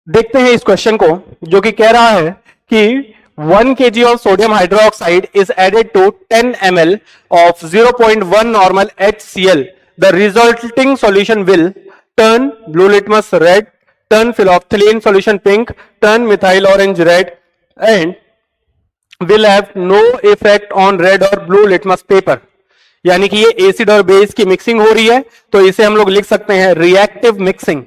देखते हैं इस क्वेश्चन को, जो कि कह रहा है कि 1 kg of sodium hydroxide is added to 10 ml of 0.1 normal HCl. The resulting solution will turn blue litmus red, turn phenolphthalein solution pink, turn methyl orange red, and will have no effect on red or blue litmus paper. यानी कि ये acid और base की mixing हो रही है, तो इसे हम लोग लिख सकते हैं रिएक्टिव मिक्सिंग।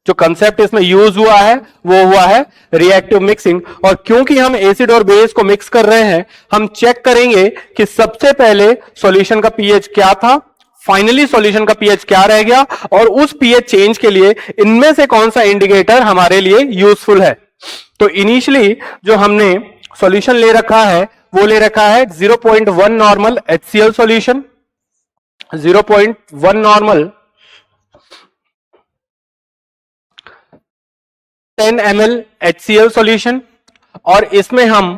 जो कंसेप्ट इसमें यूज हुआ है वो हुआ है रिएक्टिव मिक्सिंग। और क्योंकि हम एसिड और बेस को मिक्स कर रहे हैं, हम चेक करेंगे कि सबसे पहले सॉल्यूशन का पीएच क्या था, फाइनली सॉल्यूशन का पीएच क्या रह गया, और उस पीएच चेंज के लिए इनमें से कौन सा इंडिकेटर हमारे लिए यूजफुल है। तो इनिशियली जो हमने सॉल्यूशन ले रखा है वो ले रखा है 0.1 normal HCl solution, 0.1 normal 10 ml HCl solution, और इसमें हम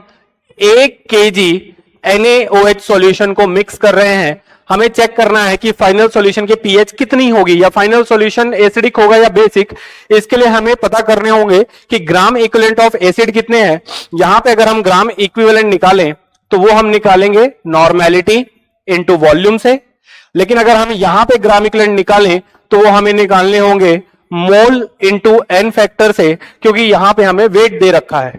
1 kg NaOH सॉल्यूशन को मिक्स कर रहे हैं। हमें चेक करना है कि फाइनल सॉल्यूशन की पीएच कितनी होगी, या फाइनल सॉल्यूशन एसिडिक होगा या बेसिक। इसके लिए हमें पता करने होंगे कि ग्राम इक्विवेलेंट ऑफ एसिड कितने हैं। यहां पे अगर हम ग्राम इक्विवेलेंट निकालें तो वो हम निकालेंगे नॉर्मेलिटी इनटू वॉल्यूम से, लेकिन अगर हम यहां पे ग्राम इक्विवेलेंट निकालें तो वो हमें निकालने होंगे मोल इंटू एन फैक्टर से, क्योंकि यहां पे हमें वेट दे रखा है।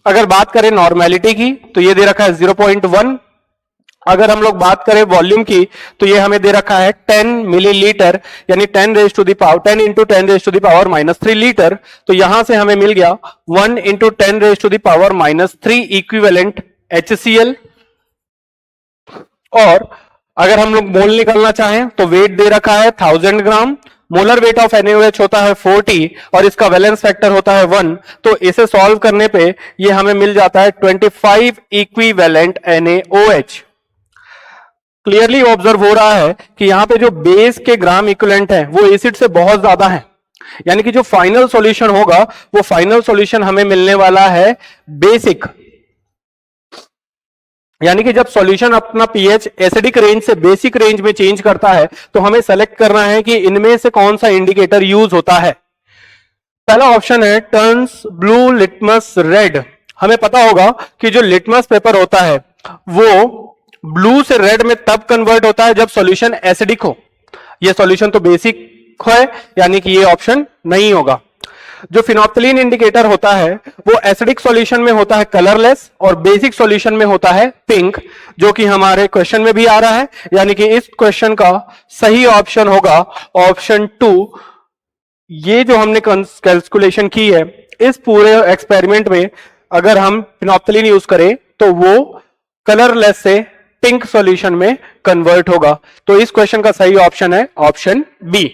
अगर बात करें नॉर्मेलिटी की तो ये दे रखा है 0.1। अगर हम लोग बात करें वॉल्यूम की तो ये हमें दे रखा है 10 मिलीलीटर, यानी 10 raise to the power 10 into 10 raise to the power -3 litre. तो यहां से हमें मिल गया 1 into 10 raise to the power -3 equivalent HCl। और अगर हम लोग मोल निकालना चाहें तो वेट दे रखा है 1000 ग्राम। मोलर वेट ऑफ NaOH होता है 40 और इसका वैलेंस फैक्टर होता है 1। तो इसे सॉल्व करने पे ये हमें मिल जाता है 25 इक्विवेलेंट NaOH। क्लियरली ऑब्जर्व हो रहा है कि यहां पे जो बेस के ग्राम इक्विवेलेंट है वो एसिड से बहुत ज्यादा है, यानी कि जो फाइनल सॉल्यूशन होगा वो फाइनल सॉल्यूशन हमें मिलने वाला है बेसिक। यानी कि जब सॉल्यूशन अपना पीएच एसिडिक रेंज से बेसिक रेंज में चेंज करता है तो हमें सेलेक्ट करना है कि इनमें से कौन सा इंडिकेटर यूज होता है। पहला ऑप्शन है टर्न्स ब्लू लिटमस रेड। हमें पता होगा कि जो लिटमस पेपर होता है वो ब्लू से रेड में तब कन्वर्ट होता है जब सॉल्यूशन एसिडिक हो। ये सॉल्यूशन तो बेसिक है, यानी कि ये ऑप्शन नहीं होगा। जो फिनोल्फथलीन इंडिकेटर होता है वो एसिडिक सॉल्यूशन में होता है कलरलेस और बेसिक सॉल्यूशन में होता है पिंक, जो कि हमारे क्वेश्चन में भी आ रहा है। यानी कि इस क्वेश्चन का सही ऑप्शन होगा ऑप्शन 2। ये जो हमने कैलकुलेशन की है इस पूरे एक्सपेरिमेंट में, अगर हम फिनोल्फथलीन यूज करें तो वो कलरलेस से पिंक सॉल्यूशन में कन्वर्ट होगा। तो इस क्वेश्चन का सही ऑप्शन है ऑप्शन बी।